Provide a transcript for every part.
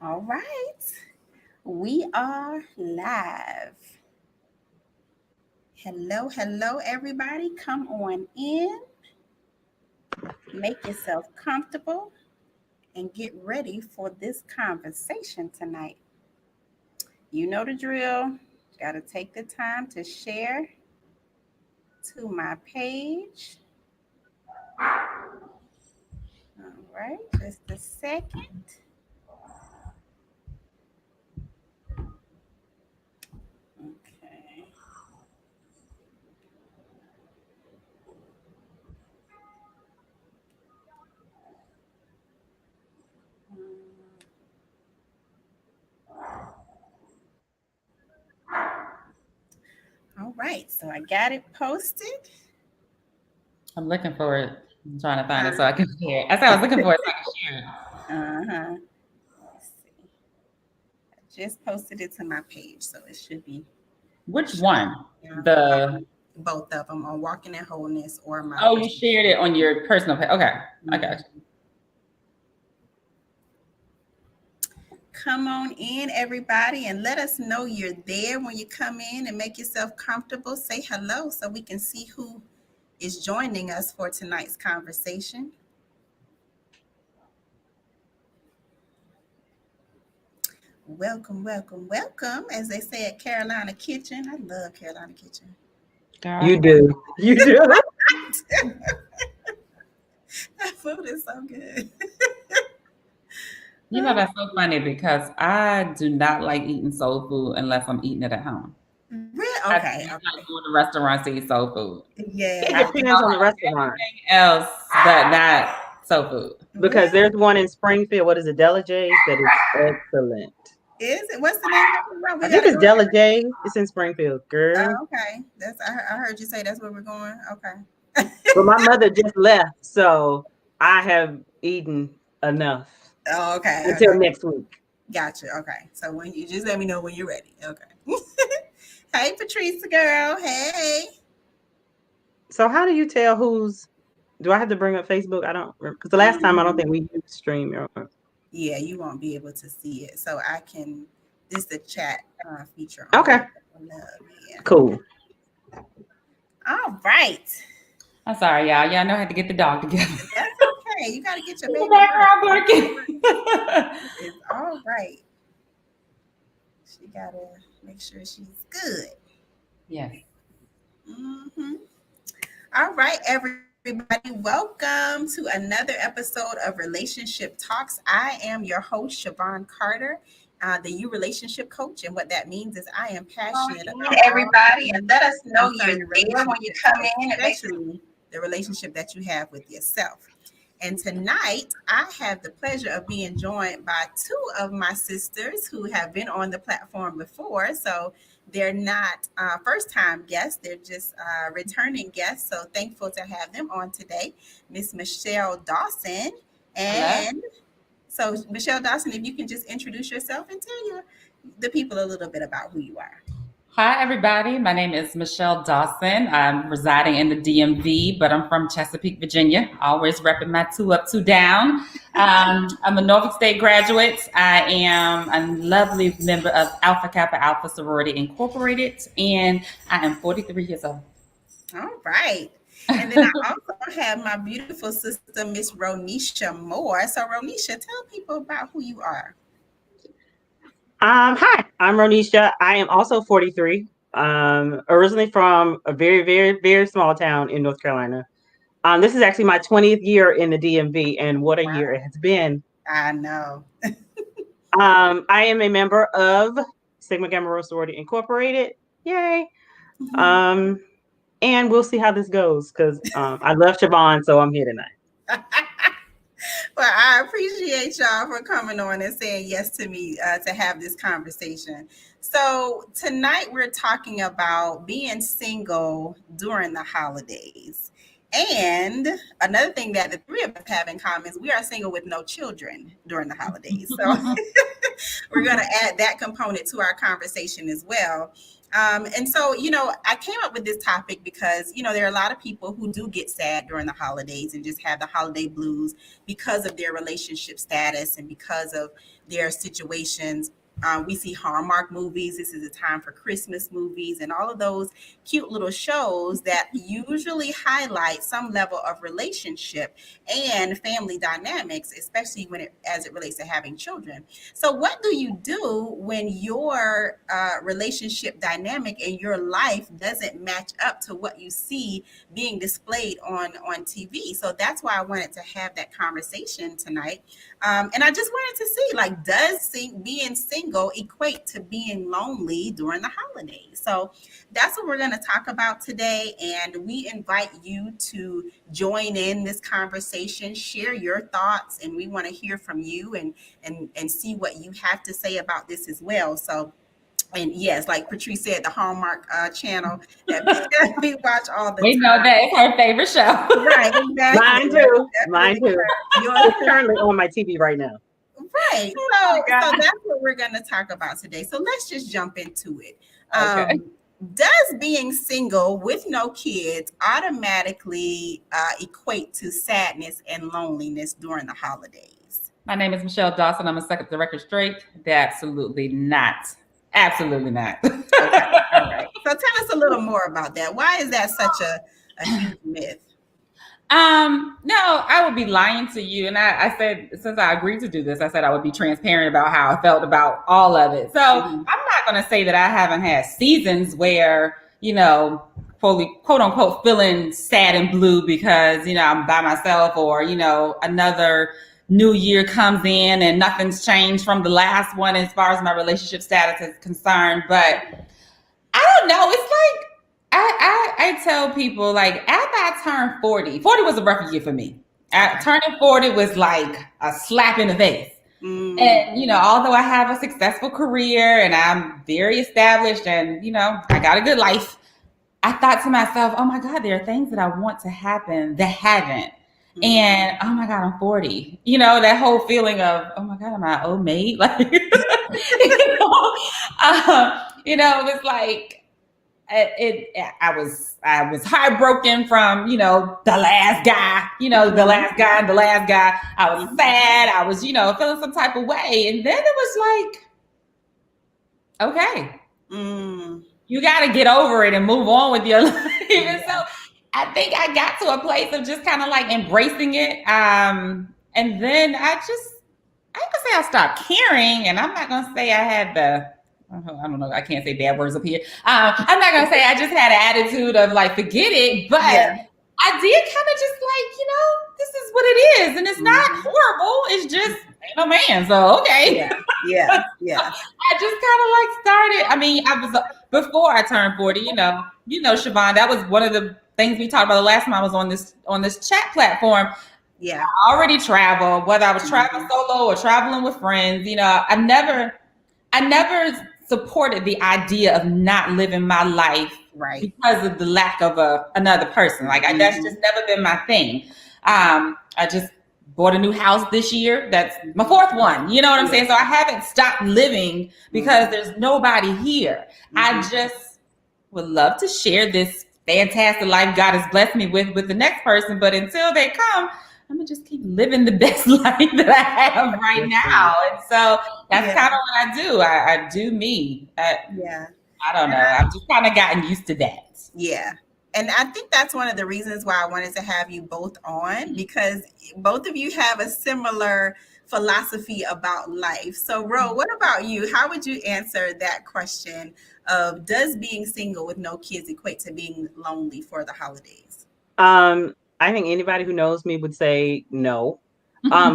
All right. We are live. Hello, hello, everybody. Come on in, make yourself comfortable, and get ready for this conversation tonight. You know the drill. Got to take the time to share to my page. All right, just a second. Okay. All right, so I got it posted. I'm looking for it. I'm trying to find it so I can share it. I said I was looking for it so I can share it. Uh-huh. Let's see. I just posted it to my page, so it should be Which one? showing. Yeah, both of them on Walking in Wholeness or my Oh, you personal. shared it on your personal page. Okay, I got Mhm. Come on in, everybody, and let us know you're there when you come in and make yourself comfortable. Say hello so we can see who is joining us for tonight's conversation. Welcome, welcome, welcome. As they say at Carolina Kitchen, I love Carolina Kitchen. You do. You do. That food is so good. you. That's so funny because I do not like eating soul food unless I'm eating it at home. Real I do okay, not okay. go to restaurants to eat soul food. It Yeah, depends on the restaurant Everything else, but not soul food. because really? there's one in Springfield. What is it? Della J's that is excellent. Is it? What's the name of it? We I think gotta it's go there. Della J. It's in Springfield, girl. Oh, okay. I heard you say that's where we're going. Okay. But my mother just left, so I have eaten enough Oh, okay, until okay. next week. Gotcha. Okay. So when you just let me know when you're ready. Okay. Hey, Patrice girl. Hey. So how do you tell who's? Do I have to bring up Facebook? I don't because the last time I don't think we used Stream. Yeah, you won't be able to see it. So I can. This is the chat feature on Okay, here. Love, yeah. cool. All right. I'm sorry, y'all. Y'all know I had to get the dog together. That's okay. You got to get your In the baby right. background barking. It's all right. She got to make sure she's good. yes. Hmm. All right, everybody, welcome to another episode of Relationship Talks. I am your host, Siobhan Carter, the You Relationship Coach. And what that means is I am passionate about all Everybody, and things let us know you're concerning there when you relationships, come in and make especially the relationship that you have with yourself. And tonight, I have the pleasure of being joined by two of my sisters who have been on the platform before. So they're not first time guests, they're just returning guests. So thankful to have them on today. Miss Michelle Dawson. Hello. And so, Michelle Dawson, if you can just introduce yourself and tell the people a little bit about who you are. Hi, everybody. My name is Michelle Dawson. I'm residing in the DMV, but I'm from Chesapeake, Virginia. Always repping my two up, two down. I'm a Norfolk State graduate. I am a lovely member of Alpha Kappa Alpha Sorority Incorporated, and I am 43 years old. All right. And then I also have my beautiful sister, Miss Ronesshia Moore. So, Ronesshia, tell people about who you are. Hi, I'm Ronesshia. I am also 43. Originally from a very, very, very small town in North Carolina. This is actually my 20th year in the DMV, and what a year it Wow. has been. I know. I am a member of Sigma Gamma Rho Sorority Incorporated. Yay! Um, and we'll see how this goes because I love Siobhan, so I'm here tonight. Well, I appreciate y'all for coming on and saying yes to me to have this conversation. So, tonight we're talking about being single during the holidays. And another thing that the three of us have in common is we are single with no children during the holidays. So, we're going to add that component to our conversation as well. And so, I came up with this topic because, there are a lot of people who do get sad during the holidays and just have the holiday blues because of their relationship status and because of their situations. We see Hallmark movies. This is a time for Christmas movies and all of those cute little shows that usually highlight some level of relationship and family dynamics, especially as it relates to having children. So, what do you do when your relationship dynamic in your life doesn't match up to what you see being displayed on TV? So that's why I wanted to have that conversation tonight. And I just wanted to see, like, does being single equate to being lonely during the holidays? So that's what we're going to talk about today. And we invite you to join in this conversation, share your thoughts, and we want to hear from you and see what you have to say about this as well. So, and yes, like Patrice said, the Hallmark channel that we watch all the We time. know that it's her favorite show. Right, exactly. Mine too. Mine too. Yours It's currently on my TV right now. Right. Oh my So God. that's what we're going to talk about today. So let's just jump into it. Okay. Does being single with no kids automatically equate to sadness and loneliness during the holidays? My name is Michelle Dawson. I'm a second director straight. Absolutely not. Absolutely not. Okay. All right. So tell us a little more about that. Why is that such a huge myth? No, I would be lying to you. And I said, since I agreed to do this, I said I would be transparent about how I felt about all of it. So I'm not going to say that I haven't had seasons where, quote unquote, feeling sad and blue because, I'm by myself or, another new year comes in and nothing's changed from the last one as far as my relationship status is concerned. But I don't know. It's like, I tell people, like, after I turned 40 was a rough year for me. Turning 40 was like a slap in the face. And, although I have a successful career and I'm very established and, I got a good life, I thought to myself, oh my God, there are things that I want to happen that haven't. And oh my God, I'm 40. That whole feeling of, oh my God, am I old maid? Like, it was like, I was heartbroken from, the last guy, the last guy and the last guy. I was sad. I was, feeling some type of way. And then it was like, okay, you got to get over it and move on with your life. And so I think I got to a place of just kind of like embracing it. And then I can say I stopped caring, and I'm not going to say I had I don't know. I can't say bad words up here. I'm not going to say I just had an attitude of like, forget it. But I did kind of just like, this is what it is. And it's not horrible. It's just ain't no man. So, okay. Yeah. I just kind of like started. I mean, I was before I turned 40, Siobhan, that was one of the things we talked about the last time I was on this chat platform. Yeah. I already traveled, whether I was traveling solo or traveling with friends. I never supported the idea of not living my life because of the lack of another person. Like that's just never been my thing. I just bought a new house this year. That's my fourth one. You know what I'm saying? So I haven't stopped living because there's nobody here. I just would love to share this fantastic life God has blessed me with the next person. But until they come, I'm gonna just keep living the best life that I have right now. And so that's kind of what I do. I do me. I don't know. I've just kind of gotten used to that. Yeah. And I think that's one of the reasons why I wanted to have you both on, because both of you have a similar philosophy about life. So, Ro, what about you? How would you answer that question of, does being single with no kids equate to being lonely for the holidays? I think anybody who knows me would say no.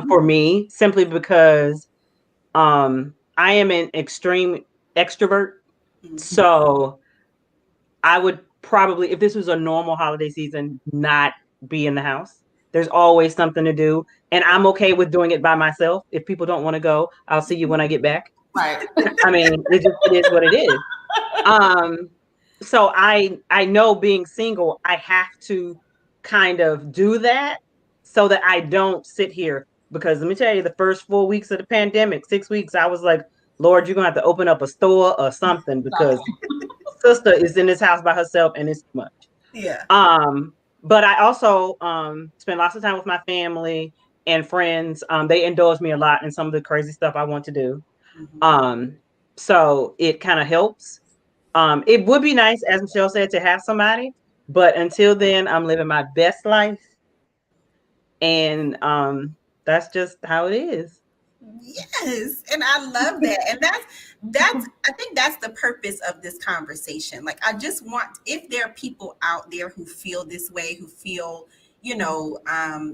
For me, simply because I am an extreme extrovert. So I would probably, if this was a normal holiday season, not be in the house. There's always something to do. And I'm okay with doing it by myself. If people don't want to go, I'll see you when I get back. Right. I mean, it is what it is. So I know being single, I have to kind of do that so that I don't sit here, because let me tell you, the first 4 weeks of the pandemic, 6 weeks, I was like, Lord, you're gonna have to open up a store or something, because sister is in this house by herself, and it's too much. Yeah. But I also spend lots of time with my family and friends. They indulge me a lot in some of the crazy stuff I want to do. So it kind of helps. It would be nice, as Michelle said, to have somebody, but until then, I'm living my best life, and that's just how it is. Yes, and I love that. And that's I think that's the purpose of this conversation. Like I just want, if there are people out there who feel this way, who feel,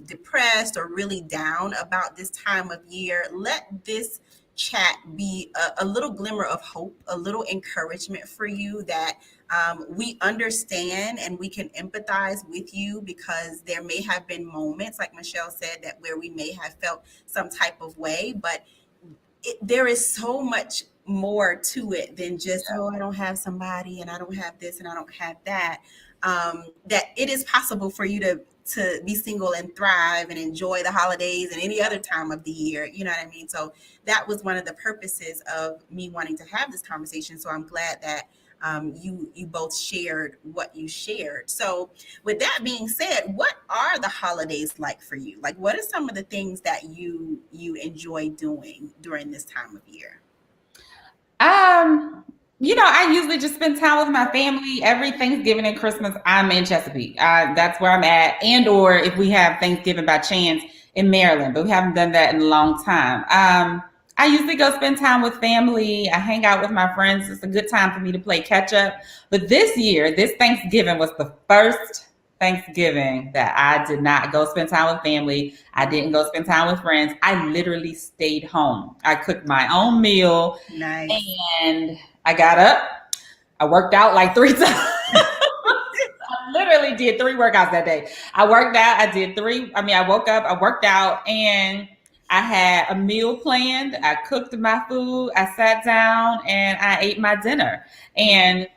depressed or really down about this time of year, let this chat be a little glimmer of hope, a little encouragement for you that we understand and we can empathize with you, because there may have been moments, like Michelle said, that where we may have felt some type of way, but there is so much more to it than just, oh, I don't have somebody and I don't have this and I don't have that. That it is possible for you to be single and thrive and enjoy the holidays and any other time of the year. You know what I mean? So that was one of the purposes of me wanting to have this conversation. So I'm glad that you both shared what you shared. So with that being said, what are the holidays like for you? Like, what are some of the things that you enjoy doing during this time of year? I usually just spend time with my family. Every Thanksgiving and Christmas, I'm in Chesapeake. That's where I'm at. And or if we have Thanksgiving by chance in Maryland, but we haven't done that in a long time. I usually go spend time with family. I hang out with my friends. It's a good time for me to play catch up. But this year, this Thanksgiving was the first Thanksgiving that I did not go spend time with family. I didn't go spend time with friends. I literally stayed home. I cooked my own meal. Nice. And I got up. I worked out like 3 times. I literally did 3 workouts that day. I worked out. I woke up, I worked out, and I had a meal planned. I cooked my food. I sat down and I ate my dinner. And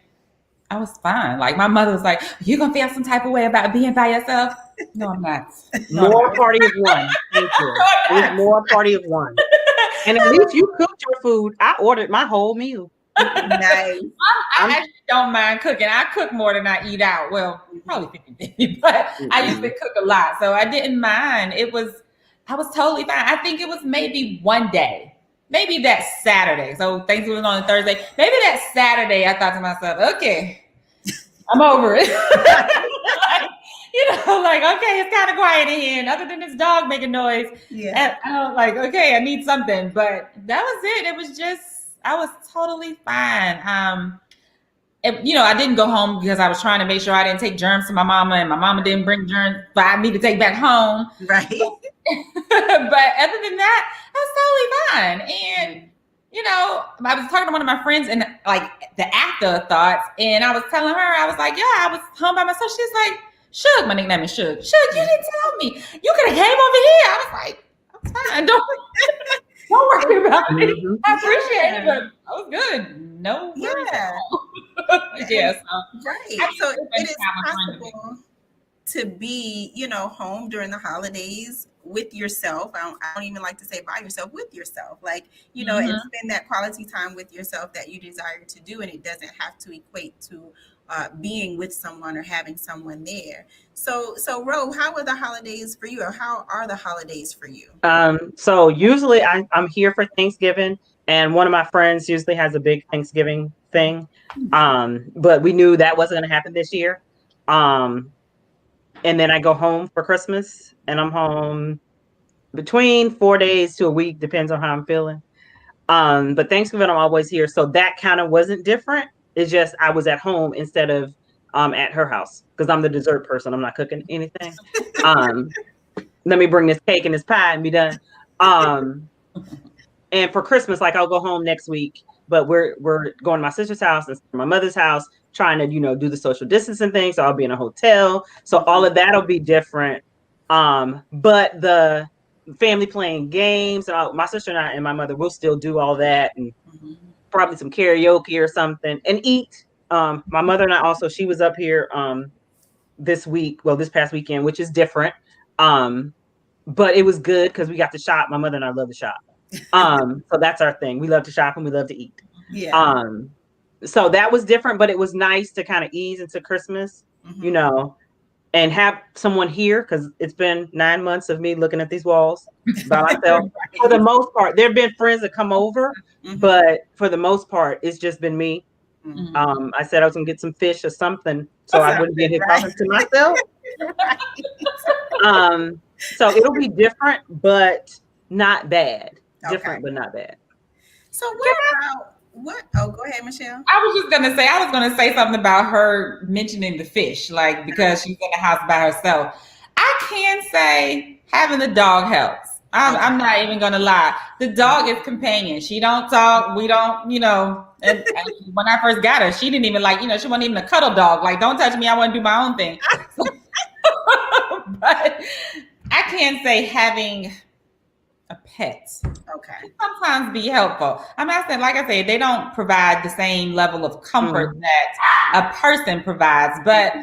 I was fine. Like my mother was like, "You gonna feel some type of way about being by yourself?" No, I'm not. More party of one. Thank you. It was more party of one. And at least you cooked your food. I ordered my whole meal. Nice. I actually don't mind cooking. I cook more than I eat out. Well, probably 50-50, but I usually cook a lot. So I didn't mind. I was totally fine. I think it was maybe one day, maybe that Saturday. So Thanksgiving was on a Thursday. Maybe that Saturday, I thought to myself, okay, I'm over it. Okay, it's kind of quiet in here. And other than this dog making noise, Yeah. and I was like, okay, I need something. But that was it. It was just, I was totally fine. I didn't go home because I was trying to make sure I didn't take germs to my mama, and my mama didn't bring germs for me to take back home. Right. But other than that, I was totally fine. And I was talking to one of my friends and like the afterthoughts, and I was telling her, I was like, yeah, I was home by myself. She's like, Shug, my nickname is Shug. Shug, you didn't tell me. You could have came over here. I was like, I'm fine. Don't worry about it. I appreciate it, but I was good. No worries at all. Yeah. Right. So it is possible to be, home during the holidays with yourself. I don't even like to say by yourself, with yourself, like, and spend that quality time with yourself that you desire to do. And it doesn't have to equate to being with someone or having someone there. So Ro, how are the holidays for you, or how are the holidays for you? So usually I'm here for Thanksgiving, and one of my friends usually has a big Thanksgiving thing. But we knew that wasn't going to happen this year. And then I go home for Christmas, and I'm home between 4 days to a week, depends on how I'm feeling. But Thanksgiving, I'm always here. So that kind of wasn't different. It's just I was at home instead of at her house, because I'm the dessert person. I'm not cooking anything. Let me bring this cake and this pie and be done. And for Christmas, like I'll go home next week, but we're going to my sister's house and my mother's house, trying to do the social distancing thing. So I'll be in a hotel. So all of that'll be different. But the family playing games, and my sister and I and my mother will still do all that, and probably some karaoke or something, and eat. My mother and I also, she was up here this past weekend, which is different. But it was good because we got to shop. My mother and I love to shop. So that's our thing. We love to shop and we love to eat. Yeah. so that was different, but it was nice to kind of ease into Christmas, and have someone here, because it's been 9 months of me looking at these walls by myself. For the most part, there have been friends that come over, but for the most part, it's just been me. I said I was gonna get some fish or something, so I wouldn't be here talking to myself. So it'll be different, but not bad. Different, but not bad. So what? Oh, go ahead, Michelle. I was gonna say something about her mentioning the fish, like because she's in the house by herself. I can say having the dog helps. I'm not even gonna lie. The dog is companion. She don't talk. We don't, and when I first got her, she didn't even she wasn't even a cuddle dog. Like, don't touch me. I want to do my own thing. But I can say having a pet sometimes be helpful. I'm not saying, like I said, they don't provide the same level of comfort that a person provides, but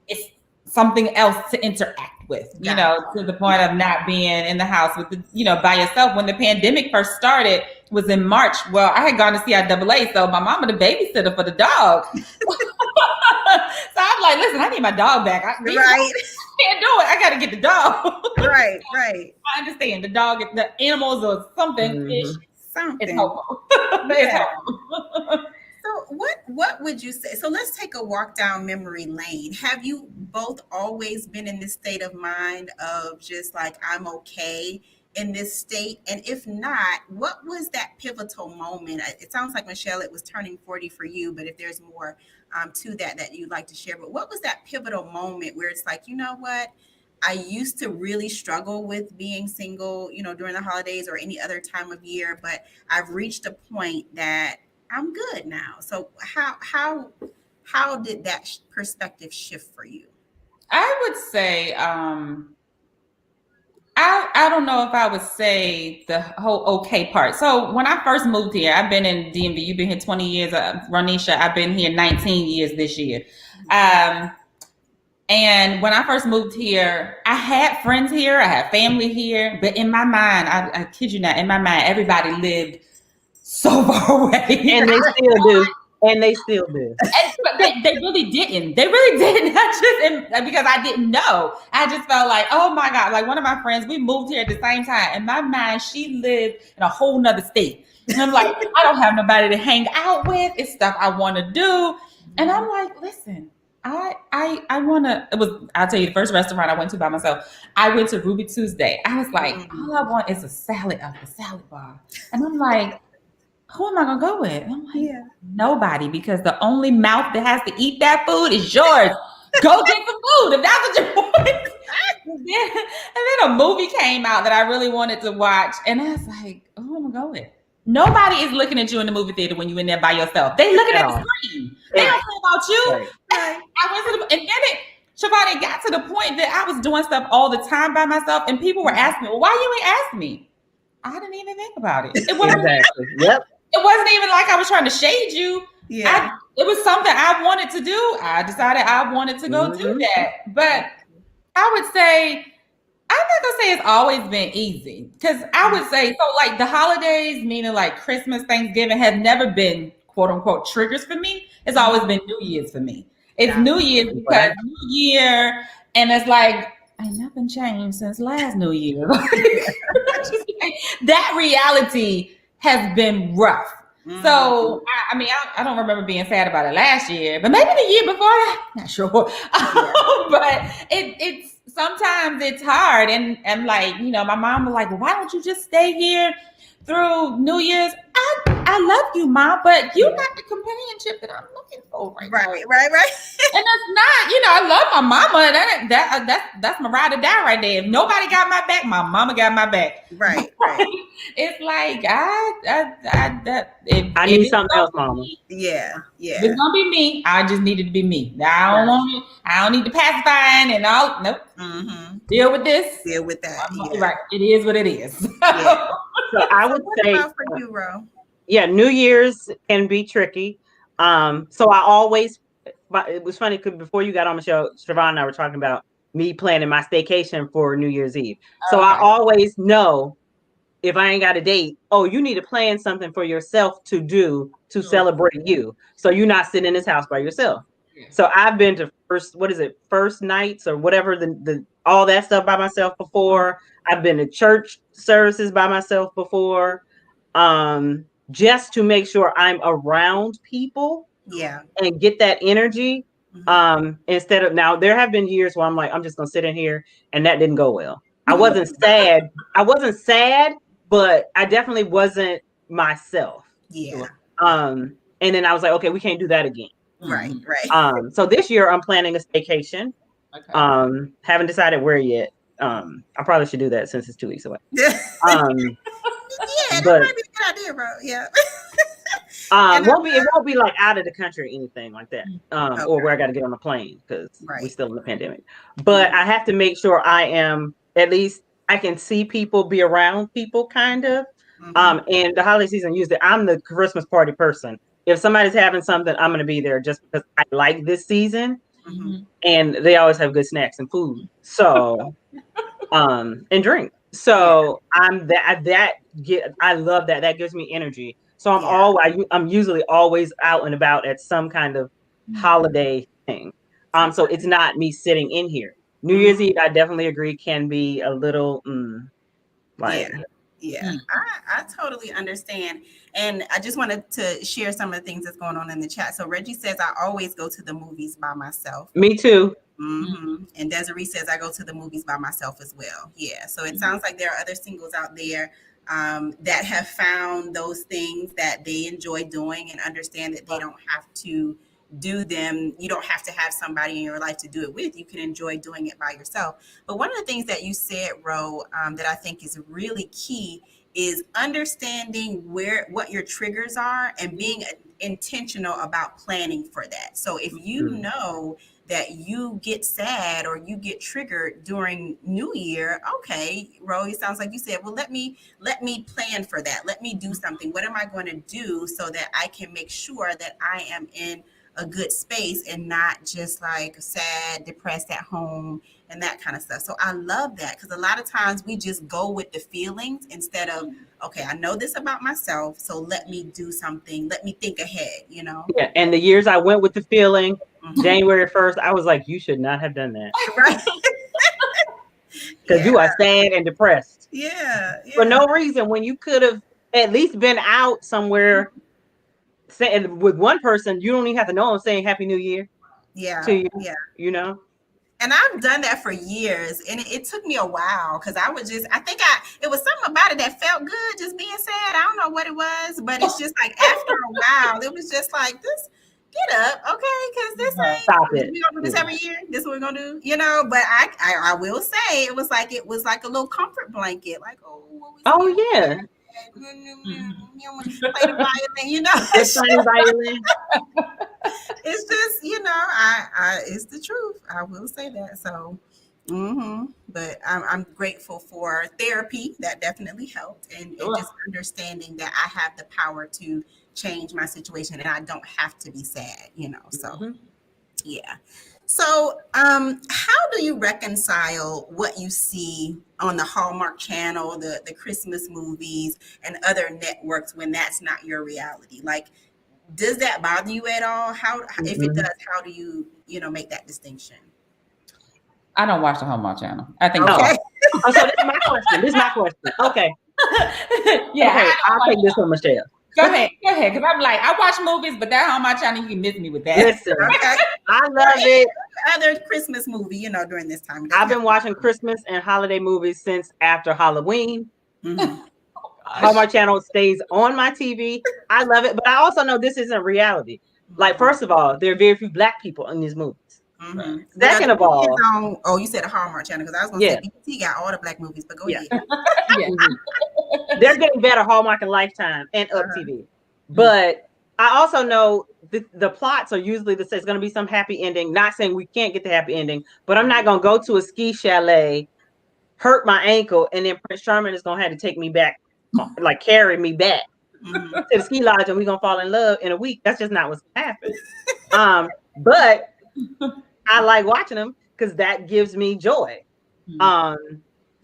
it's something else to interact with, to the point of not being in the house with by yourself. When the pandemic first started was in March. Well, I had gone to CIAA, so my mama the babysitter for the dog. So I'm like, listen, I need my dog back. I can't do it. I got to get the dog. Right. I understand the dog, the animals or something. It's helpful. It's helpful. So what would you say? So let's take a walk down memory lane. Have you both always been in this state of mind of just like, I'm okay in this state? And if not, what was that pivotal moment? It sounds like, Michelle, it was turning 40 for you, but if there's more to that you'd like to share, but what was that pivotal moment where it's like, you know what? I used to really struggle with being single, during the holidays or any other time of year, but I've reached a point that I'm good now. So how did that perspective shift for you? I would say, I don't know if I would say the whole okay part. So when I first moved here, I've been in DMV. You've been here 20 years. Ronesshia, I've been here 19 years this year. And when I first moved here, I had friends here. I had family here. But in my mind, I kid you not, in my mind, everybody lived so far away. And they still do. But they really didn't. They really didn't. Because I didn't know. I just felt like, oh my God. Like one of my friends, we moved here at the same time. In my mind, she lived in a whole nother state. And I'm like, I don't have nobody to hang out with. It's stuff I want to do. And I'm like, listen, I want to, I'll tell you, the first restaurant I went to by myself, I went to Ruby Tuesday. I was like, all I want is a salad at the salad bar. And I'm like, who am I going to go with? And I'm like, nobody, because the only mouth that has to eat that food is yours. Go get the food if that's what you want. And then a movie came out that I really wanted to watch. And I was like, who am I going to go with? Nobody is looking at you in the movie theater when you're in there by yourself. They looking at the screen. They don't care about you. Right. I went to and then Shivani, got to the point that I was doing stuff all the time by myself, and people were asking me, well, why you ain't ask me? I didn't even think about it. It wasn't, It wasn't even like I was trying to shade you. Yeah. It was something I wanted to do. I decided I wanted to go do that. But I would say, I'm not gonna say it's always been easy, because I would say, so like the holidays, meaning like Christmas, Thanksgiving, have never been quote unquote triggers for me. It's always been New Year's for me. It's New Year's because New Year, and it's like, ain't nothing changed since last New Year. That reality has been rough. So I don't remember being sad about it last year, but maybe the year before that, not sure. But it's sometimes it's hard, and like, my mom was like, well, why don't you just stay here through New Year's? I love you, Mom, but you're not the companionship that I'm looking for right now. Right. And that's not, I love my mama. That's my ride or die right there. If nobody got my back, my mama got my back. Right. It's like I need something else, Mama. Yeah. If it's gonna be me, I just need it to be me. Now I don't need to pacifying and all. Nope. Deal with this. Deal with that. Right. It is what it is. So I would say, for you, Ro? New Year's can be tricky. So I always, it was funny because before you got on the show, Siobhan and I were talking about me planning my staycation for New Year's Eve. So I always know if I ain't got a date, oh, you need to plan something for yourself to do to celebrate you. So you're not sitting in this house by yourself. Yeah. So I've been to first nights or whatever, the all that stuff by myself before. I've been to church services by myself before. Just to make sure I'm around people Yeah. and get that energy. Instead of, now there have been years where I'm like, I'm just gonna sit in here, and that didn't go well. I wasn't sad. I wasn't sad, but I definitely wasn't myself. Yeah. And then I was like, okay, we can't do that again. Right. Right. So this year I'm planning a staycation. Okay. Haven't decided where yet. I probably should do that since it's 2 weeks away. Yeah, that But might be a good idea, bro. Yeah. it won't be like out of the country or anything like that. Okay. Or where I got to get on a plane because we're Right. still in the pandemic. But I have to make sure I am, at least I can see people, be around people, kind of. And the holiday season, usually I'm the Christmas party person. If somebody's having something, I'm going to be there just because I like this season. And they always have good snacks and food. So, and drink. So I love that. That gives me energy. So I'm usually always out and about at some kind of holiday thing. So it's not me sitting in here. New Year's Eve, I definitely agree, can be a little like. Yeah, I totally understand. And I just wanted to share some of the things that's going on in the chat. So Reggie says, I always go to the movies by myself. Me too. And Desiree says, I go to the movies by myself as well. Yeah. So it sounds like there are other singles out there that have found those things that they enjoy doing and understand that they don't have to do them. You don't have to have somebody in your life to do it with. You can enjoy doing it by yourself. But one of the things that you said, Ro, that I think is really key is understanding what your triggers are and being intentional about planning for that. So if you know that you get sad or you get triggered during New Year, okay, Ro, it sounds like you said, well, let me plan for that. Let me do something. What am I going to do so that I can make sure that I am in a good space and not just like sad, depressed at home and that kind of stuff. So I love that, because a lot of times we just go with the feelings instead of, okay, I know this about myself, so let me do something. Let me think ahead, you know? Yeah, and the years I went with the feeling, January 1st, I was like, you should not have done that. Right. Because you are sad and depressed. Yeah. For no reason, when you could have at least been out somewhere saying with one person, you don't even have to know I'm saying Happy New Year. To you, you know? And I've done that for years, and it took me a while, because it was something about it that felt good, just being sad. I don't know what it was, but it's just like after a while, it was just like, this, get up, okay, because this ain't, stop it. we gonna do this every year, this is what we're gonna do, you know. But I will say it was like a little comfort blanket, like, yeah. Play the violin, you know. Just playing violin. It's just, you know, it's the truth. I will say that. So, but I'm grateful for therapy. That definitely helped, and just understanding that I have the power to change my situation, and I don't have to be sad, you know. So, yeah. So, how do you reconcile what you see on the Hallmark Channel, the Christmas movies, and other networks when that's not your reality? Like, does that bother you at all? If it does, how do you make that distinction? I don't watch the Hallmark Channel. I think okay. So this is my question. Okay. Yeah. Okay, I'll take this one, Michelle. Go ahead. Because I'm like, I watch movies, but that Hallmark Channel, you can miss me with that. Listen, okay. I love it. Other Christmas movie, you know, during this time. I've been watching Christmas and holiday movies since after Halloween. Hallmark Channel stays on my TV. I love it, but I also know this isn't reality. Like, first of all, there are very few Black people in these movies. Second of all, you said a Hallmark Channel, because I was going to say BT got all the Black movies, but go ahead. They're getting better, Hallmark and Lifetime and Up TV. But I also know the plots are usually it's going to be some happy ending. Not saying we can't get the happy ending, but I'm not going to go to a ski chalet, hurt my ankle, and then Prince Charming is going to have to take me back, like carry me back to the ski lodge, and we're going to fall in love in a week. That's just not what's going to happen. But I like watching them because that gives me joy.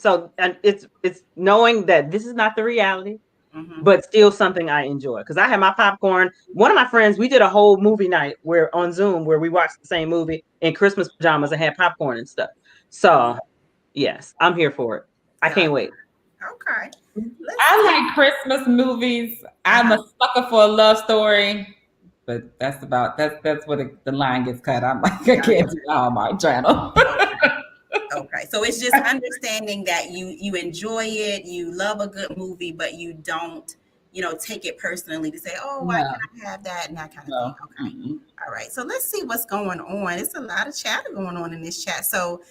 So and it's knowing that this is not the reality, Mm-hmm. but still something I enjoy. Because I had my popcorn. One of my friends, we did a whole movie night where on Zoom where we watched the same movie in Christmas pajamas and had popcorn and stuff. So yes, I'm here for it. I Got can't wait. Okay. Let's I see. like Christmas movies. I'm a sucker for a love story, but that's where the line gets cut. I'm like, I can't do Hallmark Channel. Okay. So it's just understanding that you enjoy it, you love a good movie, but you don't, take it personally to say, oh, why No, can't I have that and that kind of thing. no. Okay. Mm-mm. All right. So let's see what's going on. It's a lot of chatter going on in this chat. So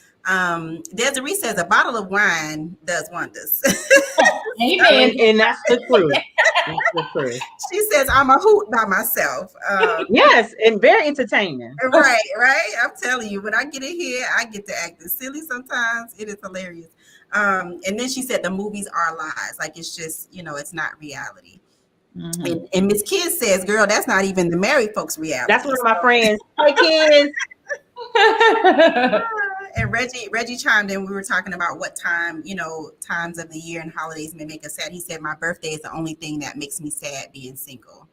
Desiree says a bottle of wine does wonders. Amen. And that's the truth. That's the truth. She says I'm a hoot by myself. Yes, and very entertaining. Right. I'm telling you, when I get in here, I get to acting silly sometimes. It is hilarious. And then she said the movies are lies. Like it's just, it's not reality. Mm-hmm. And Miss Kids says, girl, that's not even the married folks' reality. That's one of my friends. Hi, kids. And Reggie chimed in. We were talking about what time, times of the year and holidays may make us sad. He said, my birthday is the only thing that makes me sad being single.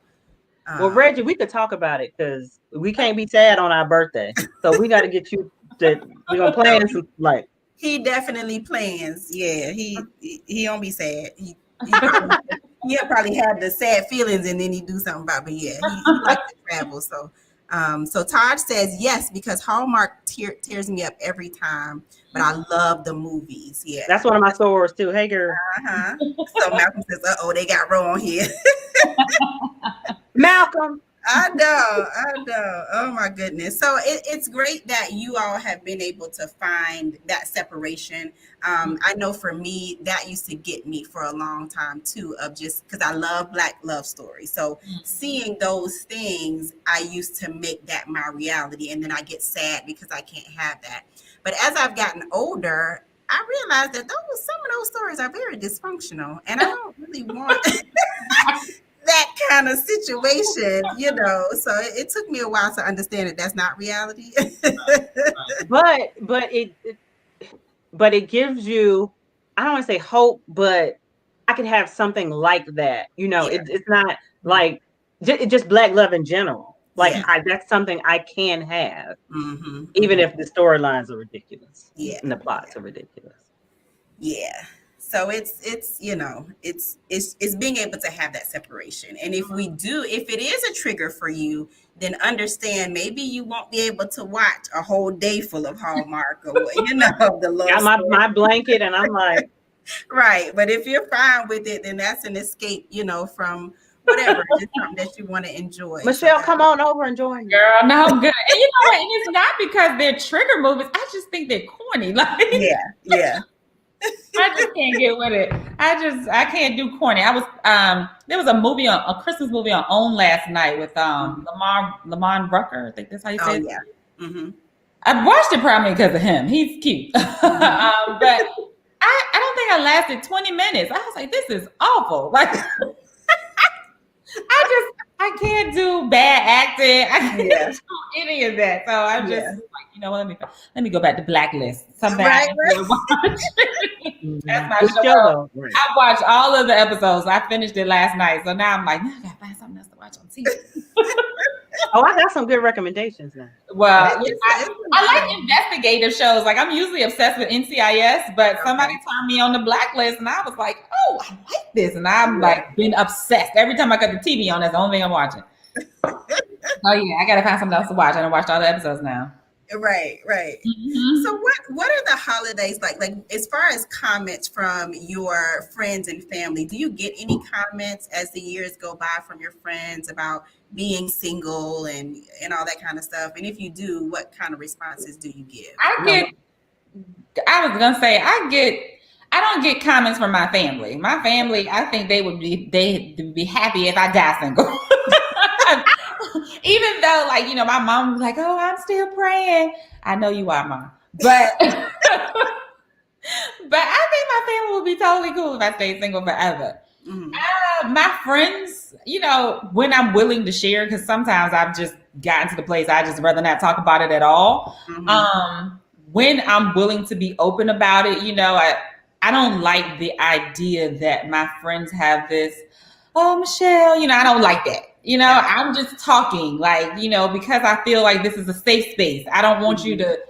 Well, Reggie, we could talk about it because we can't be sad on our birthday. So we got to get you that we're gonna plan some like. He definitely plans. Yeah, he don't be sad. He'll probably have the sad feelings and then he do something about it. But yeah, he likes to travel. So so Todd says yes, because Hallmark tears me up every time, but I love the movies. Yeah. That's one of my stores too. Hey girl. Uh-huh. So Malcolm says, they got Roe on here. Malcolm. I know. Oh my goodness. So it's great that you all have been able to find that separation. I know for me, that used to get me for a long time too, of just because I love Black love stories. So seeing those things, I used to make that my reality. And then I get sad because I can't have that. But as I've gotten older, I realized that some of those stories are very dysfunctional. And I don't really want that kind of situation, so it took me a while to understand that that's not reality. but it gives you, I don't want to say hope, but I could have something like that. It's not like just Black love in general. Like that's something I can have, even if the storylines are ridiculous. And the plots are ridiculous. Yeah. So it's being able to have that separation. And if it is a trigger for you, then understand maybe you won't be able to watch a whole day full of Hallmark or the love. Got my blanket and I'm like, right. But if you're fine with it, then that's an escape, from whatever, just something that you want to enjoy. Michelle, come on over and join me. Girl, no, good. And you know what? And it's not because they're trigger movies. I just think they're corny. Like yeah. I just can't get with it. I can't do corny. I was there was a Christmas movie on OWN last night with Lamont Rucker. I think that's how you say it. Yeah. Mm-hmm. I watched it probably because of him. He's cute. But I don't think I lasted 20 minutes. I was like, this is awful. Like I can't do bad acting. I can't do any of that. So I'm just like, let me go back to Blacklist. Something I enjoy watching. That's my show. Right. I watched all of the episodes. I finished it last night. So now I'm like, I gotta find something else to watch on TV. I got some good recommendations now. Well, I like investigative shows. Like I'm usually obsessed with NCIS, but somebody turned me on the Blacklist, and I was like, "Oh, I like this," and I'm like been obsessed. Every time I got the TV on, that's the only thing I'm watching. Oh yeah, I gotta find something else to watch. I done watched all the episodes now. Right. Mm-hmm. So what are the holidays like? Like as far as comments from your friends and family, do you get any comments as the years go by from your friends about being single and all that kind of stuff? And if you do, what kind of responses do you give? I don't get comments from my family. My family, I think they'd be happy if I die single. Even though, like, my mom was like, "Oh, I'm still praying." I know you are, Mom. But but I think my family would be totally cool if I stayed single forever. Mm-hmm. My friends, when I'm willing to share, because sometimes I've just gotten to the place I just rather not talk about it at all. Mm-hmm. When I'm willing to be open about it, I don't like the idea that my friends have this, oh, Michelle, I don't like that. I'm just talking like, because I feel like this is a safe space. I don't want you to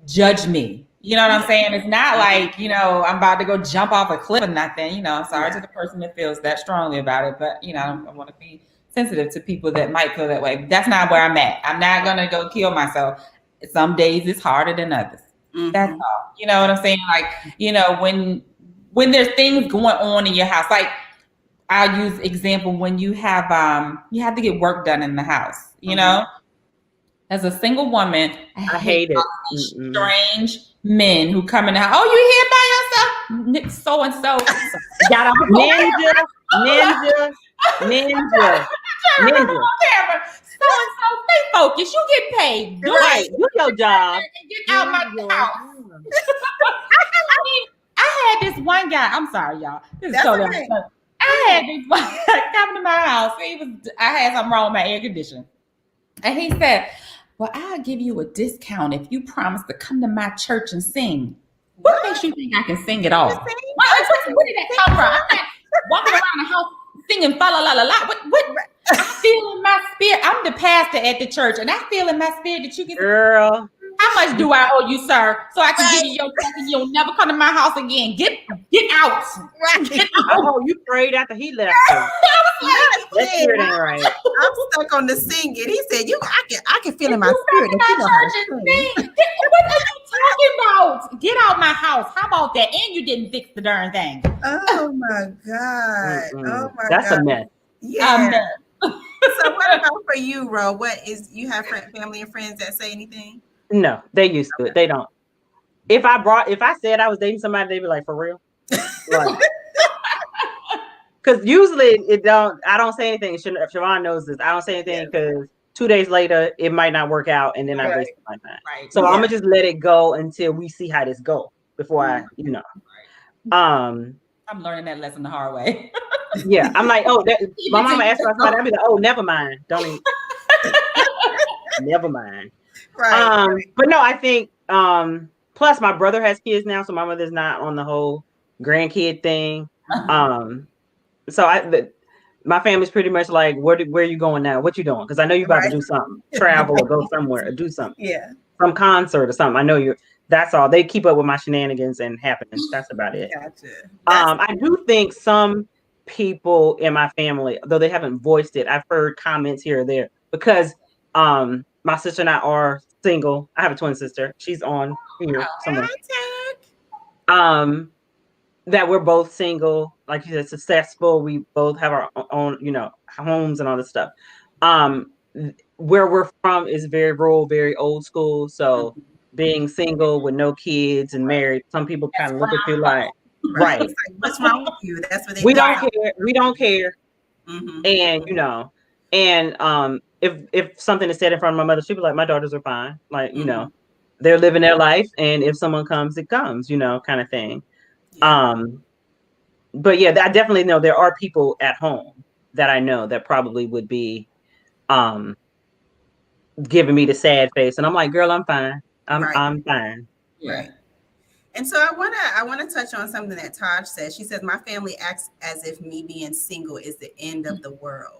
judge me. You know what I'm saying? It's not like, I'm about to go jump off a cliff or nothing. I'm sorry to the person that feels that strongly about it, but I want to be sensitive to people that might feel that way. That's not where I'm at. I'm not going to go kill myself. Some days it's harder than others. That's all. You know what I'm saying? Like, when there's things going on in your house, like I'll use example when you have to get work done in the house, as a single woman, I hate it. Strange men who come in the house. Oh, you here by yourself? So and so. Got off Ninja. So and so, stay focused. You get paid. Do your job. And get out my house. I had this one guy. I'm sorry, y'all. This is totally okay. I had this one guy come to my house. I had something wrong with my air conditioner. And he said, well, I'll give you a discount if you promise to come to my church and sing. What makes you think I can sing at all? Where did that come from? I'm not walking around the house singing fa la la la la. What? I feel in my spirit. I'm the pastor at the church, and I feel in my spirit that you can. Girl, how much do I owe you, sir? So I can give you your check and you'll never come to my house again. Get out. Get out. Oh, you prayed after he left. That spirit ain't right. I'm stuck on the singing. He said, I can feel in my spirit. What are you talking about? Get out my house. How about that? And you didn't fix the darn thing. Oh my God. Oh my God. That's a mess. Yeah. So what about for you, Ro? You have family and friends that say anything? No, they used to it. They don't. If I said I was dating somebody, they'd be like, for real? Because usually I don't say anything. Siobhan knows this. I don't say anything because 2 days later, it might not work out. And then I waste my time. Right. So I'm going to just let it go until we see how this goes before I. I'm learning that lesson the hard way. Yeah. I'm like, my mama asked me somebody, I'd be like, oh, never mind. Don't even. Never mind. Right. But no, I think, plus my brother has kids now. So my mother's not on the whole grandkid thing. So my family's pretty much like, where are you going now? What you doing? Because I know you're about to do something, travel or go somewhere or do something. Yeah. Some concert or something. I know that's all. They keep up with my shenanigans and happenings. That's about it. Gotcha. I do think some people in my family, though they haven't voiced it, I've heard comments here or there because my sister and I are single. I have a twin sister. She's on here somewhere. That we're both single, like you said, successful. We both have our own, homes and all this stuff. Where we're from is very rural, very old school. So being single with no kids and married, some people kind of look at you like, right. What's wrong with you? That's what they We don't care. We don't care. And, and if something is said in front of my mother, she'd be like, my daughters are fine. Like, they're living their life. And if someone comes, it comes, kind of thing. Yeah. But yeah, I definitely know there are people at home that I know that probably would be giving me the sad face. And I'm like, girl, I'm fine. I'm fine. Right. And so I wanna touch on something that Taj said. She says, my family acts as if me being single is the end of the world.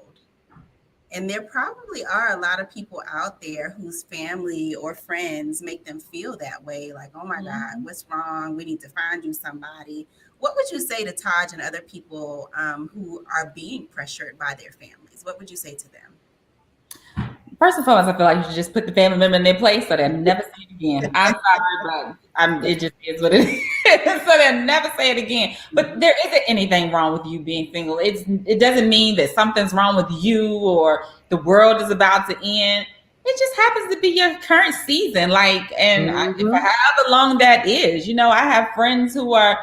And there probably are a lot of people out there whose family or friends make them feel that way. Like, oh my God, what's wrong? We need to find you somebody. What would you say to Taj and other people who are being pressured by their families? What would you say to them? First and foremost, I feel like you should just put the family member in their place so they'll never say it again. I'm sorry, but it just is what it is. So they'll never say it again. But there isn't anything wrong with you being single. It doesn't mean that something's wrong with you or the world is about to end. It just happens to be your current season. However long that is, I have friends who are,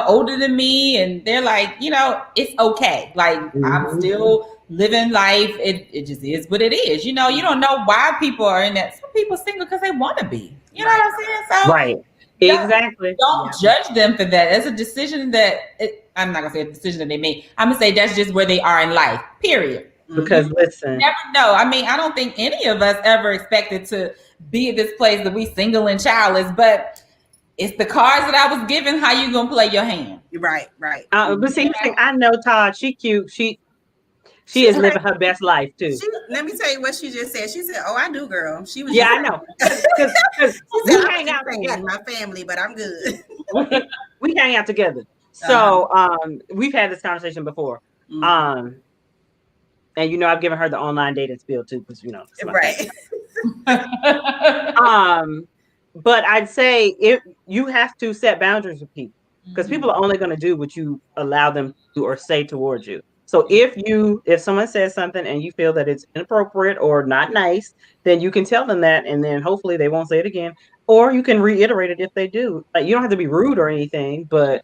older than me and they're like, it's okay. Like I'm still living life. It just is what it is. You don't know why people are in that. Some people single because they want to be. You know what I'm saying? So right. Exactly. Don't judge them for that. It's a decision I'm not gonna say a decision that they made. I'm gonna say that's just where they are in life. Period. Because listen, you never know. I mean, I don't think any of us ever expected to be at this place that we single and childless, but it's the cards that I was given. How you gonna play your hand? Right. But see, I know Todd. She cute. She She's is living her best life too. Let me tell you what she just said. She said, "Oh, I do, girl." She was. Yeah, I know. Because we said, hang out together. My family, but I'm good. We hang out together. So we've had this conversation before. Mm-hmm. And you know, I've given her the online dating spiel too, because you know, right. But I'd say if you have to set boundaries with people, because people are only going to do what you allow them to or say towards you. So if someone says something and you feel that it's inappropriate or not nice, then you can tell them that, and then hopefully they won't say it again. Or you can reiterate it if they do. Like, you don't have to be rude or anything, but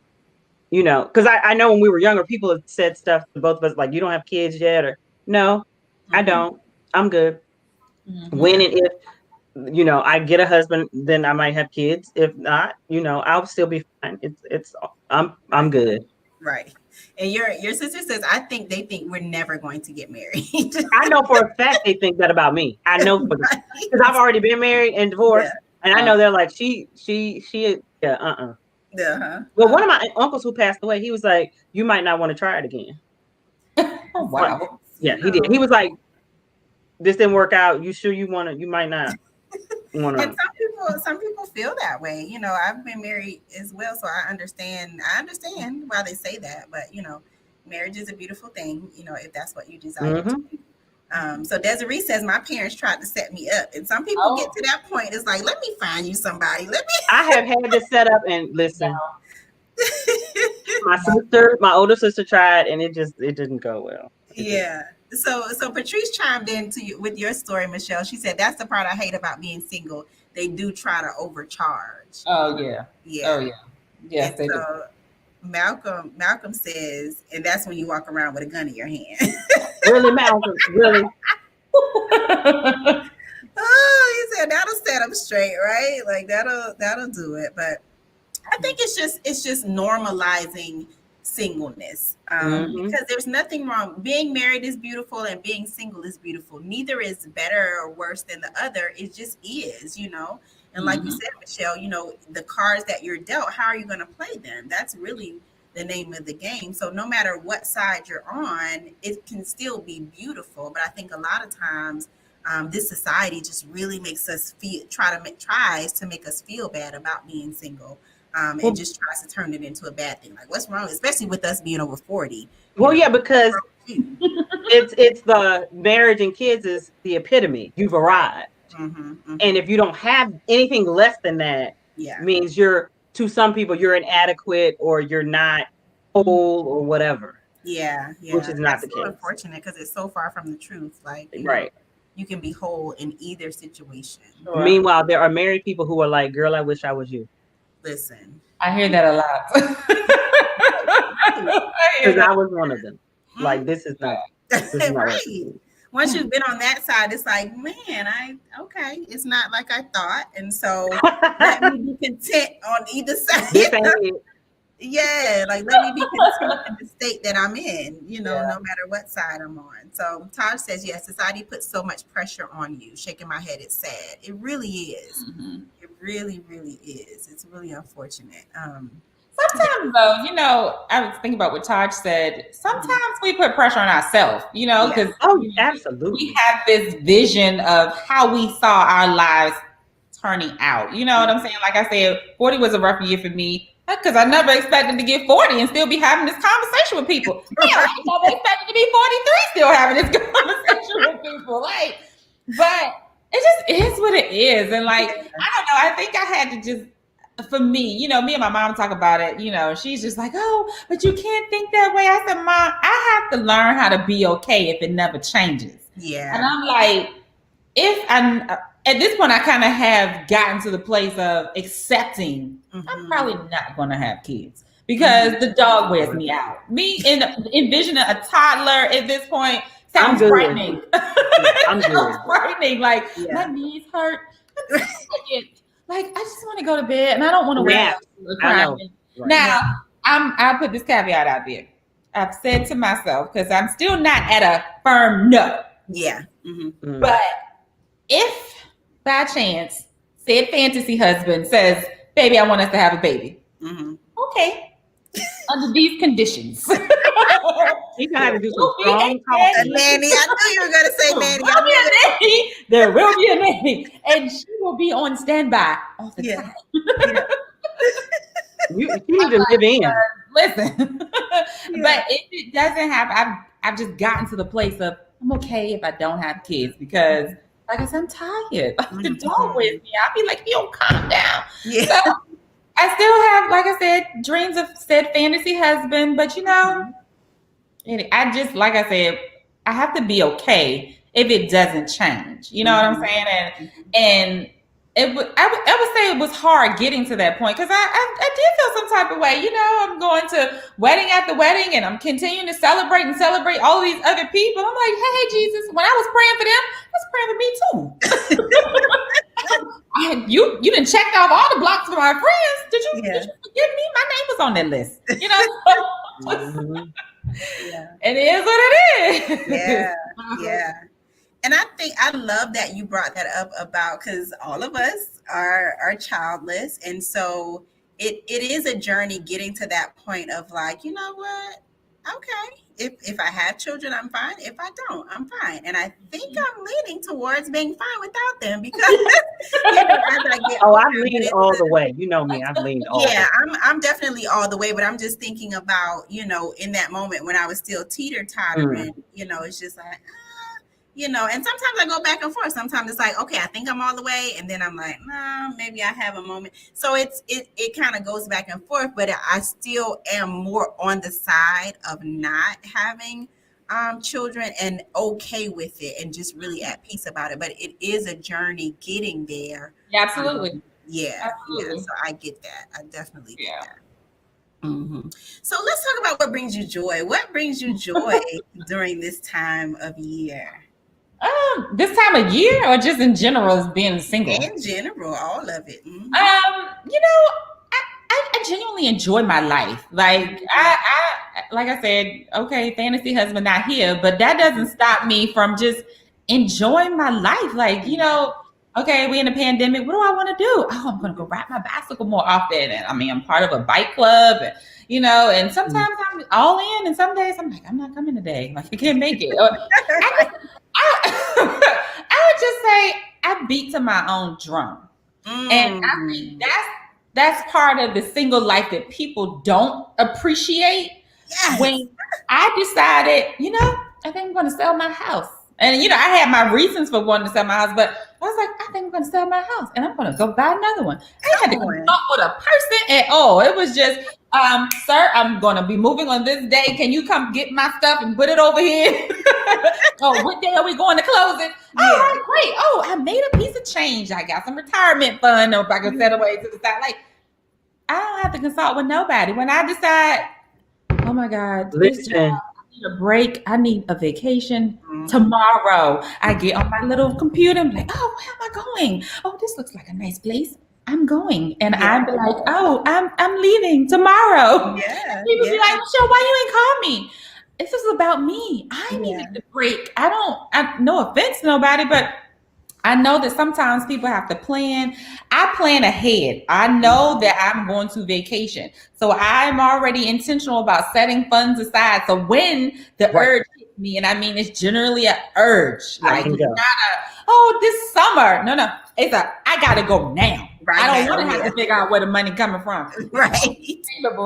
you know, because I know when we were younger, people have said stuff to both of us like, "You don't have kids yet," or "No, I don't. I'm good." When and if, you know, I get a husband, then I might have kids. If not, you know, I'll still be fine. I'm good. Right. And your sister says, I think they think we're never going to get married. I know for a fact they think that about me. I know because I've already been married and divorced, and I know they're like, she Well, one of my uncles who passed away, he was like, "You might not want to try it again." Oh, wow. Yeah, he did. He was like, "This didn't work out. You sure you want to? You might not want to." And some people feel that way. You know, I've been married as well, so I understand why they say that. But you know, marriage is a beautiful thing. You know, if that's what you desire to do. So Desiree says, my parents tried to set me up, and some people get to that point. It's like, let me find you somebody. I have had this set up, and listen. My older sister tried, and it didn't go well. Yeah. So Patrice chimed in with your story, Michelle. She said, that's the part I hate about being single. They do try to overcharge. Oh yeah. Oh yeah. Yes, and they so do. Malcolm says, and that's when you walk around with a gun in your hand. Really, Malcolm? Really? Oh, he said that'll set them straight, right? Like that'll do it. But I think it's just normalizing singleness, because there's nothing wrong. Being married is beautiful and being single is beautiful. Neither is better or worse than the other. It just is, you know. And like you said, Michelle, you know, the cards that you're dealt, how are you going to play them? That's really the name of the game. So no matter what side you're on, it can still be beautiful. But I think a lot of times this society just really makes us tries to make us feel bad about being single. And just tries to turn it into a bad thing. Like, what's wrong? Especially with us being over 40. Well, yeah, because it's the marriage and kids is the epitome. You've arrived. And if you don't have anything less than that, means to some people, you're inadequate or you're not whole or whatever. Yeah. Which is not the case. Unfortunate, because it's so far from the truth. Like, right. You can be whole in either situation. Sure. Meanwhile, there are married people who are like, girl, I wish I was you. Listen. I hear that a lot. Because I was one of them. Like, this is not right. Once you've been on that side, it's like, man, it's not like I thought. And so let me be content on either side. Yeah, like let me be content in the state that I'm in, you know, no matter what side I'm on. So Taj says, yes, society puts so much pressure on you. Shaking my head, it's sad. It really is. It really, really is. It's really unfortunate. Sometimes, though, you know, I was thinking about what Taj said. Sometimes we put pressure on ourselves, you know, because absolutely, we have this vision of how we saw our lives turning out. You know what I'm saying? Like I said, 40 was a rough year for me because I never expected to get 40 and still be having this conversation with people. I never expected to be 43 still having this conversation with people. Like, but it just is what it is. And like, I don't know. I think I had to just. For me, you know, me and my mom talk about it, you know, she's just like, oh, but you can't think that way. I said, Mom, I have to learn how to be okay if it never changes. Yeah. And I'm like, at this point, I kind of have gotten to the place of accepting I'm probably not going to have kids because the dog wears me out. Me envisioning a toddler at this point sounds frightening. I'm sounds frightening. Like, my knees hurt. Like, I just want to go to bed and I don't want to wait. Now, I'll put this caveat out there. I've said to myself, because I'm still not at a firm no. Yeah. But if by chance said fantasy husband says, baby, I want us to have a baby. Mm-hmm. Okay. Under these conditions. You gonna have to do some strong A talking. nanny. I knew you were gonna say nanny. I knew it. There will be a nanny. And she will be on standby all the Yeah. time. Yeah. You need to live in. Listen. Yeah. But if it doesn't happen, I've just gotten to the place of I'm okay if I don't have kids because like I said, I'm tired. The dog with me. I'll be like, yo, calm down. Yeah. So I still have, like I said, dreams of said fantasy husband, but you know, I just, like I said, I have to be okay if it doesn't change. You know what I'm saying? And I would say it was hard getting to that point because I did feel some type of way. You know, I'm going to wedding after wedding and I'm continuing to celebrate all these other people. I'm like, hey, Jesus, when I was praying for them, I was praying for me too. You done checked off all the blocks for my friends. Did you forgive me? My name was on that list. You know? Yeah. It is what it is. Yeah. Yeah. And I think I love that you brought that up about because all of us are childless. And so it is a journey getting to that point of like, you know what? Okay. If I have children, I'm fine. If I don't, I'm fine. And I think I'm leaning towards being fine without them because you know, as I get Oh, older, I've leaned all the way. You know me. I've leaned all the way. I'm definitely all the way, but I'm just thinking about, you know, in that moment when I was still teeter-tottering, you know, it's just like, you know, and sometimes I go back and forth. Sometimes it's like, okay, I think I'm all the way. And then I'm like, nah, maybe I have a moment. So it kind of goes back and forth, but I still am more on the side of not having children and okay with it and just really at peace about it. But it is a journey getting there. Yeah, absolutely. Yeah. Absolutely. So I get that. I definitely get that. Mm-hmm. So let's talk about what brings you joy. What brings you joy during this time of year? This time of year or just in general as being single? In general, all of it. You know, I genuinely enjoy my life. Like like I said, okay, fantasy husband not here, but that doesn't stop me from just enjoying my life. Like, you know, okay, we in a pandemic. What do I want to do? Oh, I'm going to go ride my bicycle more often. And I mean, I'm part of a bike club, and, you know, and sometimes I'm all in, and some days I'm like, I'm not coming today. Like, I can't make it. I would just say I beat to my own drum. And I think that's part of the single life that people don't appreciate. Yes. When I decided, you know, I think I'm going to sell my house. And, you know, I had my reasons for wanting to sell my house, but I was like, I think I'm going to sell my house and I'm going to go buy another one. I had to consult with a person at all. It was just, sir, I'm going to be moving on this day. Can you come get my stuff and put it over here? Oh, what day are we going to close it? Yeah. All right, great. Oh, I made a piece of change. I got some retirement fund if I can set away to the side. Like, I don't have to consult with nobody. When I decide, oh my God, this job, I need a break. I need a vacation. Tomorrow, I get on my little computer and be like, oh, where am I going? Oh, this looks like a nice place. I'm going. And I'd be like, oh, I'm leaving tomorrow. Yeah. People be like, Michelle, why you ain't call me? This is about me. I needed the break. No offense to nobody, but I know that sometimes people have to plan. I plan ahead. I know that I'm going to vacation. So I'm already intentional about setting funds aside. So when the urge hits me, and I mean, it's generally an urge. Like, it's not this summer. No. It's I got to go now. Right, I don't want to have to figure out where the money coming from. Right.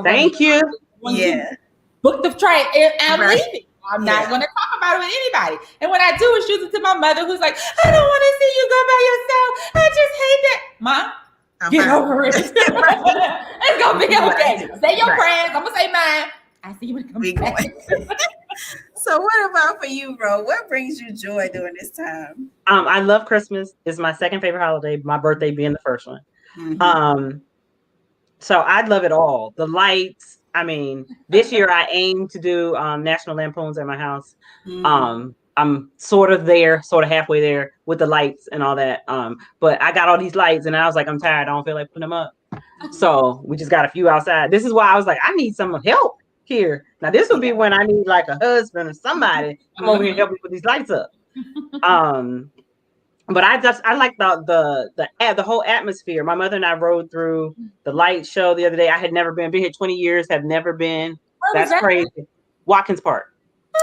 Thank you. Yeah. Book the train. I'm leaving. I'm not going to talk about it with anybody. And when I do, it's usually to my mother who's like, I don't want to see you go by yourself. I just hate that. Mom, get over it. It's going to be okay. Say your prayers. I'm going to say mine. I see you when it comes back. So what about for you, Ro? What brings you joy during this time? I love Christmas. It's my second favorite holiday, my birthday being the first one. So I love it all. The lights. I mean, this year I aim to do National Lampoons at my house. I'm sort of halfway there with the lights and all that. But I got all these lights and I was like, I'm tired. I don't feel like putting them up. So we just got a few outside. This is why I was like, I need some help here. Now this would be when I need like a husband or somebody come over here and help me put these lights up. But I like the whole atmosphere. My mother and I rode through the light show the other day. I had never been here 20 years, have never been. Where was That's that? crazy. Watkins Park.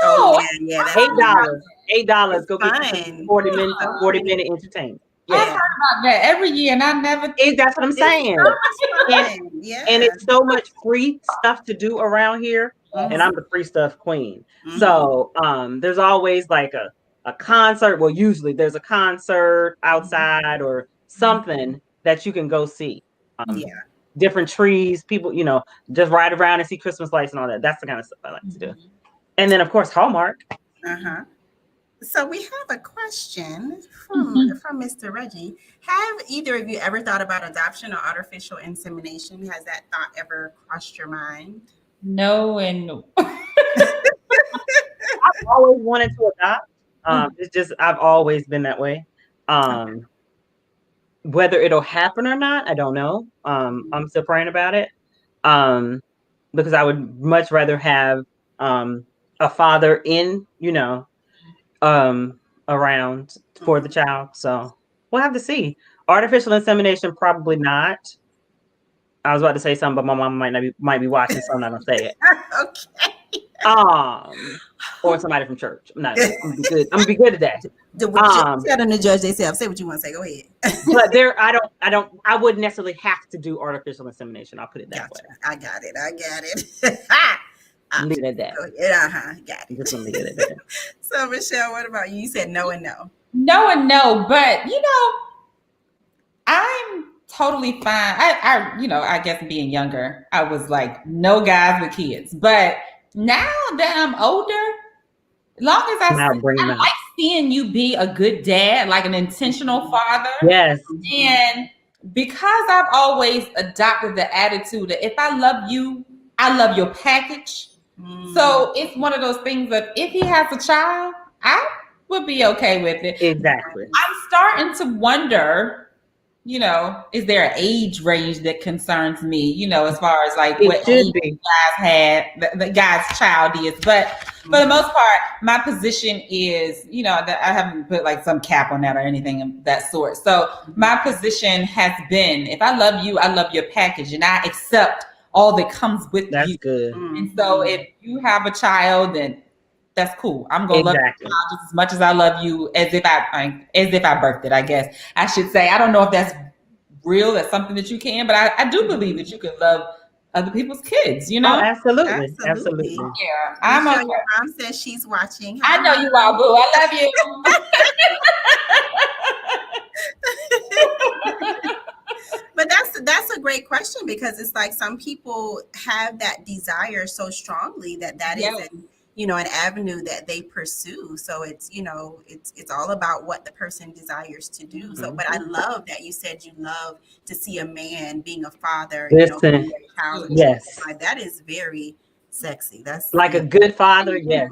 Oh, Oh, yeah. That's $8. it's Go get you some fun. 40-minute entertainment. I've Yeah. heard about that every year, and I never. That's what I'm It's saying. so much fun. Yeah. And it's so much free stuff to do around here. And I'm the free stuff queen. Mhm. So there's always like a concert. Well, usually there's a concert outside or something that you can go see. Yeah. Different trees, people, just ride around and see Christmas lights and all that. That's the kind of stuff I like to do. And then of course Hallmark. Uh-huh. So we have a question from Mr. Reggie. Have either of you ever thought about adoption or artificial insemination? Has that thought ever crossed your mind? No and no. I've always wanted to adopt. It's just I've always been that way. Whether it'll happen or not, I don't know. I'm still praying about it. Because I would much rather have a father around for the child. So we'll have to see. Artificial insemination, probably not. I was about to say something, but my mom might be watching, so I'm not gonna say it. Okay. Or somebody from church. I'm gonna be good today. Tell them to judge themselves. Say what you want to say. Go ahead. But I wouldn't necessarily have to do artificial insemination. I'll put it that way. I got it. Leave it at that. Got it. Just gonna leave it at that. So Michelle, what about you? You said no and no. No and no, but I'm totally fine. I guess being younger, I was like, no guys with kids. But now that I'm older, as long as I like seeing you be a good dad, like an intentional father. Yes. And because I've always adopted the attitude that if I love you, I love your package. So it's one of those things that if he has a child, I would be okay with it. Exactly. I'm starting to wonder, is there an age range that concerns me, as far as like what age the guy's child is. But for the most part, my position is, that I haven't put like some cap on that or anything of that sort. So my position has been, if I love you, I love your package, and I accept all that comes with you. That's good. And so if you have a child, then that's cool. I'm gonna love you just as much as I love you as if I birthed it, I guess I should say. I don't know if that's real, that's something that you can, but I do believe that you can love other people's kids, Oh, absolutely. Yeah. I'm okay. Your mom says she's watching. I know you are, boo. I love you. But that's a great question, because it's like some people have that desire so strongly that is an avenue that they pursue. So it's it's all about what the person desires to do. So, but I love that you said you love to see a man being a father. Listen, yes, that is very sexy. That's like a good father. Yes,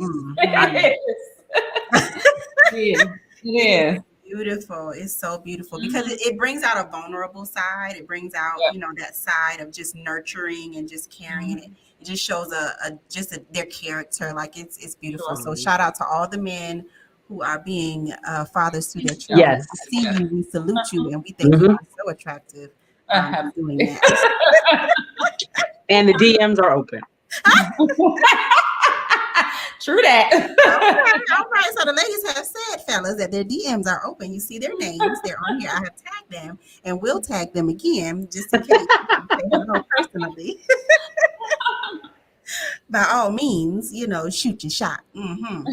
yeah. Beautiful. It's so beautiful because it brings out a vulnerable side. It brings out, that side of just nurturing and just caring. And it just shows their character. Like it's beautiful. So shout out to all the men who are being fathers to their children. Yes. We see you, we salute you, and we think you are so attractive doing that. And the DMs are open. True that. All right. So the ladies have said, fellas, that their DMs are open. You see their names. They're on here. I have tagged them, and we'll tag them again just in case they don't know personally. By all means, shoot your shot. All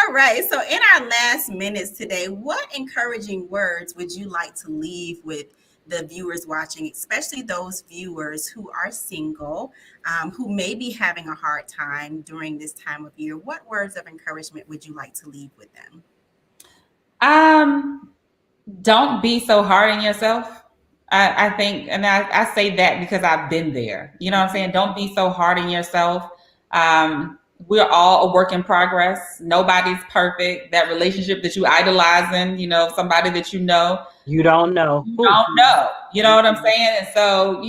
right. So in our last minutes today, what encouraging words would you like to leave with the viewers watching, especially those viewers who are single, who may be having a hard time during this time of year? What words of encouragement would you like to leave with them? Don't be so hard on yourself. I think, and I say that because I've been there. You know what I'm saying? Don't be so hard on yourself. We're all a work in progress. Nobody's perfect. That relationship that you idolizing, somebody that you don't know. You don't know. You know what I'm saying? And so,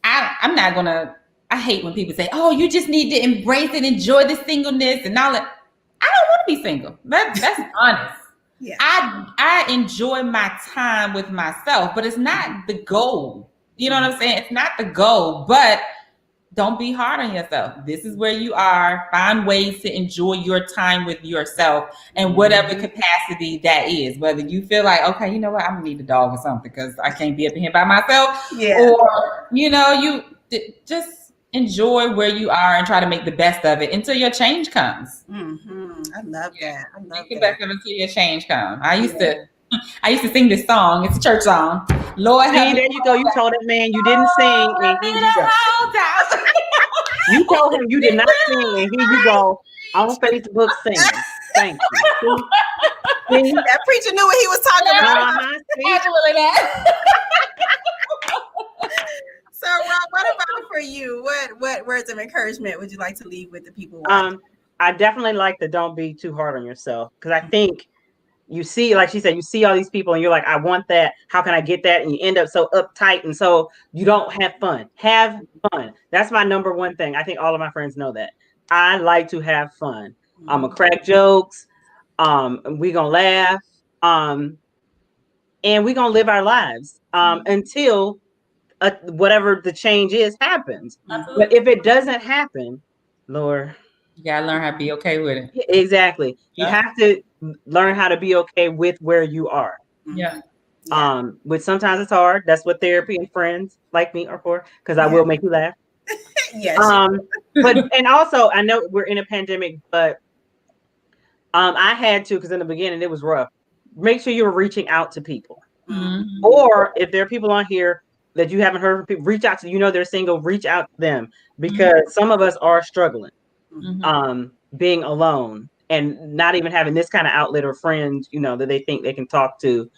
I'm not gonna. I hate when people say, "Oh, you just need to embrace and enjoy the singleness and all that." I don't want to be single. That's honest. Yeah. I enjoy my time with myself, but it's not the goal. You know what I'm saying? It's not the goal, but don't be hard on yourself. This is where you are. Find ways to enjoy your time with yourself in whatever capacity that is. Whether you feel like, okay, you know what, I'm gonna need a dog or something because I can't be up in here by myself, Yeah. or you just enjoy where you are and try to make the best of it until your change comes. I love that. I love Make the that. best of it until your change comes. I used to sing this song. It's a church song. Lord help See, me. there you go. You told that man you didn't sing, and here you go. You told him you did not sing, and here you go on Facebook singing. Thank you. See? That preacher knew what he was talking about. See? So, Rob, what about for you? What words of encouragement would you like to leave with the people watching? I definitely like the don't be too hard on yourself, because I think you see, like she said, you see all these people and you're like, I want that. How can I get that? And you end up so uptight, and so you don't have fun. Have fun. That's my number one thing. I think all of my friends know that. I like to have fun. I'm gonna crack jokes. We gonna laugh. And we gonna live our lives until whatever the change is happens. But if it doesn't happen, Lord, You gotta learn how to be okay with it. exactly. You Yeah. have to learn how to be okay with where you are. Yeah. Which sometimes it's hard. That's what therapy and friends like me are for, because I will make you laugh. Yes. But and also I know we're in a pandemic, but I had to, because in the beginning it was rough. Make sure you're reaching out to people. Or if there are people on here that you haven't heard from, people, reach out to, they're single, reach out to them, because some of us are struggling, being alone and not even having this kind of outlet or friends, that they think they can talk to,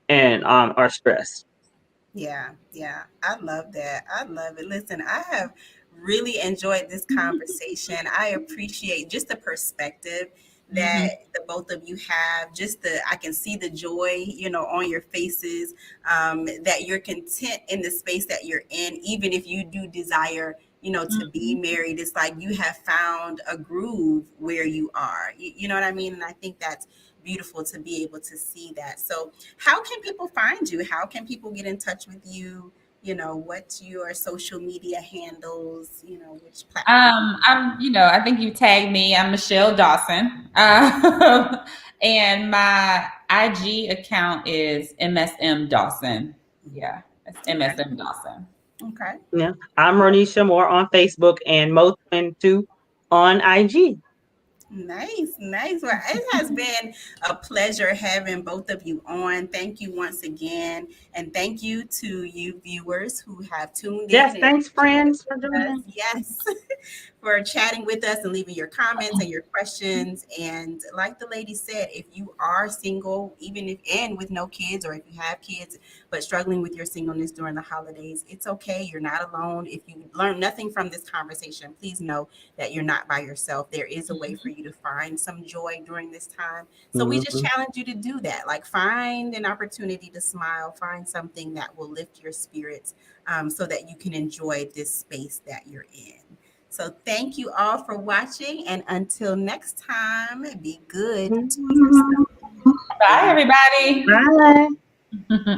and are stressed. Yeah. I love that. I love it. Listen, I have really enjoyed this conversation. I appreciate just the perspective that the both of you have. I can see the joy, on your faces, that you're content in the space that you're in, even if you do desire, to be married. It's like you have found a groove where you are. You know what I mean? And I think that's beautiful to be able to see that. So how can people find you? How can people get in touch with you? What's your social media handles? Which platform? I think you tagged me. I'm Michelle Dawson. And my IG account is MSM Dawson. Yeah, it's MSM Dawson. Okay. Yeah, I'm Ronesshia more on Facebook, and Mo22 on IG. Nice. Well, it has been a pleasure having both of you on. Thank you once again. And thank you to you viewers who have tuned in. Yes, and thanks, friends, for us. joining. Yes. For chatting with us and leaving your comments and your questions. And like the lady said, if you are single, even if and with no kids, or if you have kids but struggling with your singleness during the holidays, it's okay. You're not alone. If you learn nothing from this conversation, please know that you're not by yourself. There is a way for you to find some joy during this time. So we just challenge you to do that. Like, find an opportunity to smile, find something that will lift your spirits, so that you can enjoy this space that you're in. So thank you all for watching, and until next time, be good to yourself. Bye, everybody. Bye.